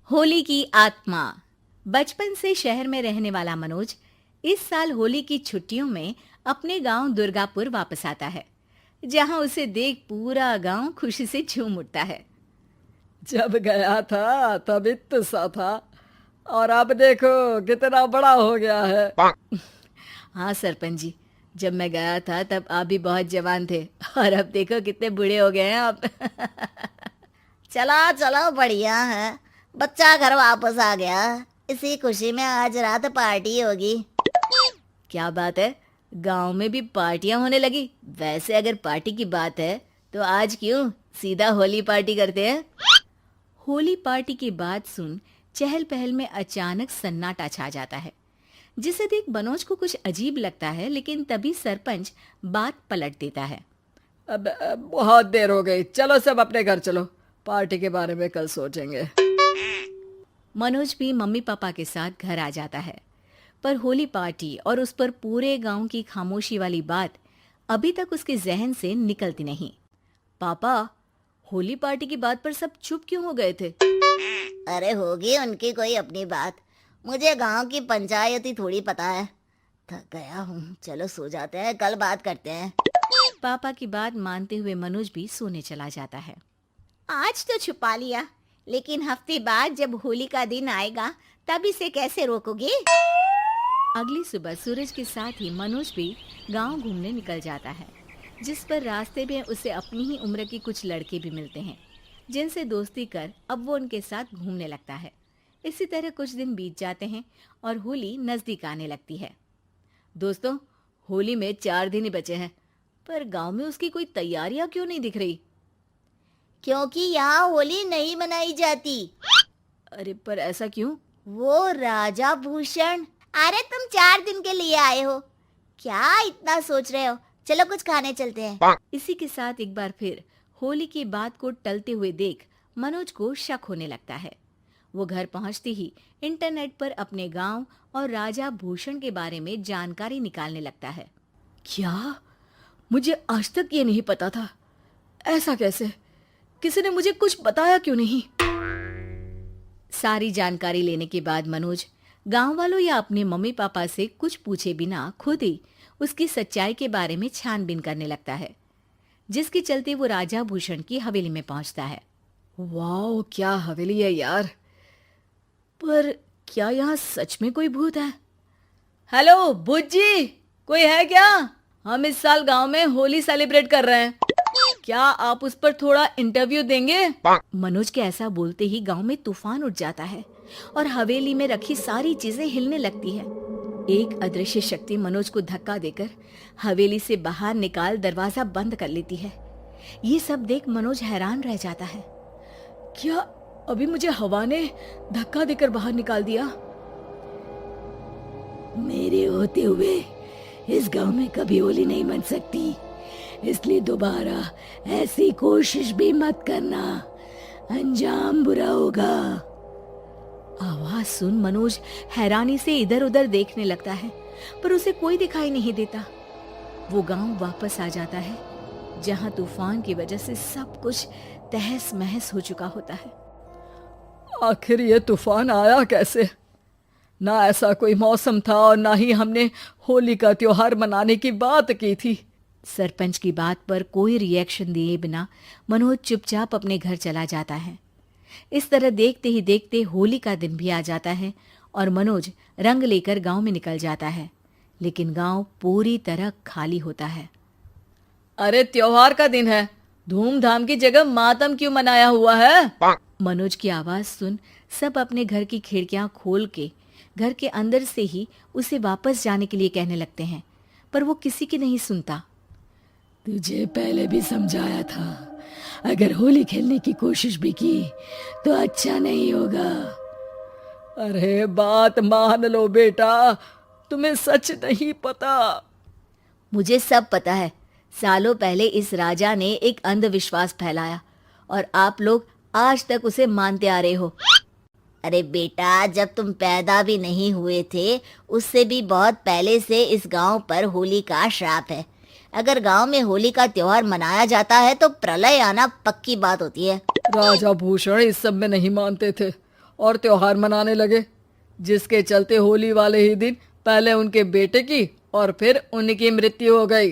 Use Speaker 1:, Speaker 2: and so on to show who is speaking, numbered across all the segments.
Speaker 1: होली की आत्मा। बचपन से शहर में रहने वाला मनोज इस साल होली की छुट्टियों में अपने गांव दुर्गापुर वापस आता है, जहां उसे देख पूरा गांव खुशी से झूम उठता है।
Speaker 2: जब गया था तब इतना सा था और अब देखो कितना बड़ा हो गया है।
Speaker 1: हाँ सरपंच जी, जब मैं गया था तब आप भी बहुत जवान थे और अब देखो कितने बूढ़े हो गए हैं आप।
Speaker 3: चलो चलो बढ़िया है। बच्चा घर वापस आ गया। इसी खुशी में आज रात पार्टी होगी।
Speaker 1: क्या बात है, गांव में भी पार्टियां होने लगी। वैसे अगर पार्टी की बात है तो आज क्यों सीधा होली पार्टी करते हैं। होली पार्टी की बात सुन चहल पहल में अचानक सन्नाटा छा जाता है, जिसे देख मनोज को कुछ अजीब लगता है, लेकिन तभी सरपंच बात पलट देता है।
Speaker 2: अब बहुत देर हो गई, चलो सब अपने घर चलो, पार्टी के बारे में कल सोचेंगे।
Speaker 1: मनोज भी मम्मी पापा के साथ घर आ जाता है, पर होली पार्टी और उस पर पूरे गांव की खामोशी वाली बात अभी तक उसके जहन से निकलती नहीं। पापा, होली पार्टी की बात पर सब चुप क्यों हो गए थे?
Speaker 3: अरे होगी उनकी कोई अपनी बात। मुझे गांव की पंचायत ही थोड़ी पता है। थक गया हूँ, चलो सो जाते हैं, कल बात करते हैं।
Speaker 1: पापा की बात मानते हुए मनोज भी सोने चला जाता है।
Speaker 3: आज तो छुपा लिया, लेकिन हफ्ते बाद जब होली का दिन आएगा तब इसे कैसे रोकोगे?
Speaker 1: अगली सुबह सूरज के साथ ही मनोज भी गांव घूमने निकल जाता है, जिस पर रास्ते में उसे अपनी ही उम्र के कुछ लड़के भी मिलते हैं, जिनसे दोस्ती कर अब वो उनके साथ घूमने लगता है। इसी तरह कुछ दिन बीत जाते हैं और होली नजदीक आने लगती है। दोस्तों, होली में 4 दिन ही बचे हैं, पर गांव में उसकी कोई तैयारियां क्यों नहीं दिख रही?
Speaker 3: क्योंकि यहाँ होली नहीं मनाई जाती।
Speaker 1: अरे पर ऐसा क्यों?
Speaker 3: वो राजा भूषण। अरे तुम 4 दिन के लिए आए हो, क्या इतना सोच रहे हो? चलो कुछ खाने चलते हैं।
Speaker 1: इसी के साथ एक बार फिर होली की बात को टलते हुए देख मनोज को शक होने लगता है। वो घर पहुंचते ही इंटरनेट पर अपने गांव और राजा भूषण के बारे में जानकारी निकालने लगता है।
Speaker 2: क्या? मुझे आज तक ये नहीं पता था। ऐसा कैसे? किसी ने मुझे कुछ बताया क्यों नहीं?
Speaker 1: सारी जानकारी लेने के बाद मनोज गांव वालों या अपने मम्मी पापा से कुछ पूछे बिना खुद ही उसकी सच्चाई के बारे में छानबीन करने लगता है, जिसके चलते वो राजा भूषण की हवेली में पहुंचता है।
Speaker 2: वाह, क्या हवेली है यार। पर क्या यहाँ सच में कोई भूत है? हेलो भूत जी, कोई है क्या? हम इस साल गांव में होली सेलिब्रेट कर रहे हैं, क्या आप उस पर थोड़ा इंटरव्यू देंगे?
Speaker 1: मनोज के ऐसा बोलते ही गांव में तूफान उठ जाता है और हवेली में रखी सारी चीजें हिलने लगती है। एक अदृश्य शक्ति मनोज को धक्का देकर हवेली से बाहर निकाल दरवाजा बंद कर लेती है। ये सब देख मनोज हैरान रह जाता है।
Speaker 2: क्या अभी मुझे हवा ने धक्का देकर बाहर निकाल दिया?
Speaker 4: मेरे होते हुए इस गांव में कभी होली नहीं मन सकती, इसलिए दोबारा ऐसी कोशिश भी मत करना, अंजाम बुरा होगा।
Speaker 1: आवाज सुन मनोज हैरानी से इधर उधर देखने लगता है, पर उसे कोई दिखाई नहीं देता। वो गांव वापस आ जाता है, जहां तूफान की वजह से सब कुछ तहस महस हो चुका होता है।
Speaker 2: आखिर ये तूफान आया कैसे? ना ऐसा कोई मौसम था और ना ही हमने होली का त्योहार मनाने की बात की थी।
Speaker 1: सरपंच की बात पर कोई रिएक्शन दिए बिना मनोज चुपचाप अपने घर चला जाता है। इस तरह देखते ही देखते होली का दिन भी आ जाता है और मनोज रंग लेकर गांव में निकल जाता है, लेकिन गांव पूरी तरह खाली होता है।
Speaker 2: अरे त्योहार का दिन है, धूमधाम की जगह मातम क्यों मनाया हुआ है?
Speaker 1: मनोज की आवाज सुन सब अपने घर की खिड़कियां खोल के घर के अंदर से ही उसे वापस जाने के लिए कहने लगते हैं, पर वो किसी की नहीं सुनता।
Speaker 4: तुझे पहले भी समझाया था, अगर होली खेलने की कोशिश भी की तो अच्छा नहीं होगा।
Speaker 2: अरे बात मान लो बेटा, तुम्हें सच नहीं पता।
Speaker 1: मुझे सब पता है। सालों पहले इस राजा ने एक अंधविश्वास फैलाया और आप लोग आज तक उसे मानते आ रहे हो।
Speaker 3: अरे बेटा, जब तुम पैदा भी नहीं हुए थे उससे भी बहुत पहले से इस गांव पर होली का श्राप है। अगर गांव में होली का त्योहार मनाया जाता है तो प्रलय आना पक्की बात होती है।
Speaker 2: राजा भूषण इस सब में नहीं मानते थे और त्योहार मनाने लगे, जिसके चलते होली वाले ही दिन पहले उनके बेटे की और फिर उनकी मृत्यु हो गई।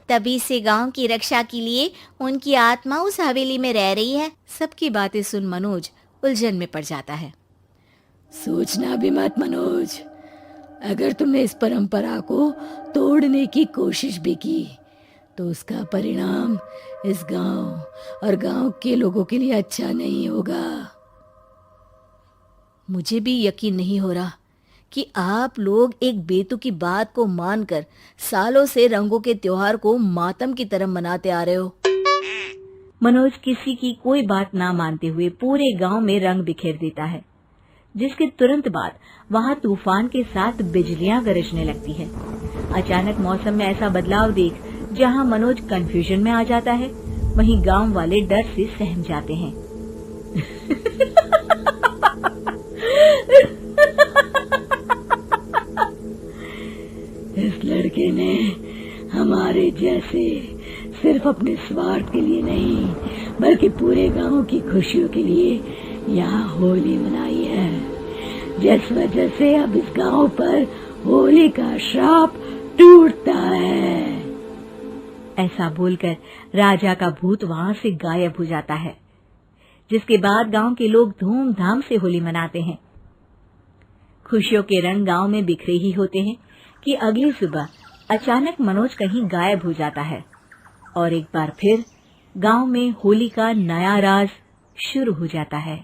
Speaker 3: तभी से गांव की रक्षा के लिए उनकी आत्मा उस हवेली में रह रही है।
Speaker 1: सबकी बातें सुन मनोज उलझन में पड़ जाता है।
Speaker 4: सोचना भी मत मनोज, अगर तुमने इस परंपरा को तोड़ने की कोशिश भी की तो उसका परिणाम इस गांव और गांव के लोगों के लिए अच्छा नहीं होगा।
Speaker 1: मुझे भी यकीन नहीं हो रहा कि आप लोग एक बेतुकी बात को मानकर सालों से रंगों के त्योहार को मातम की तरह मनाते आ रहे हो। मनोज किसी की कोई बात ना मानते हुए पूरे गांव में रंग बिखेर देता है, जिसके तुरंत बाद वहां तूफान के साथ बिजलियां गरजने लगती है। अचानक मौसम में ऐसा बदलाव देख जहां मनोज कंफ्यूजन में आ जाता है, वहीं गांव वाले डर से सहम जाते हैं।
Speaker 4: इस लड़के ने हमारे जैसे सिर्फ अपने स्वार्थ के लिए नहीं बल्कि पूरे गांव की खुशियों के लिए यहाँ होली मनाई है, जिस वजह से अब इस गांव पर होली का श्राप टूटता है।
Speaker 1: ऐसा बोलकर राजा का भूत वहां से गायब हो जाता है, जिसके बाद गांव के लोग धूमधाम से होली मनाते हैं। खुशियों के रंग गांव में बिखरे ही होते हैं कि अगली सुबह अचानक मनोज कहीं गायब हो जाता है और एक बार फिर गांव में होली का नया राज शुरू हो जाता है।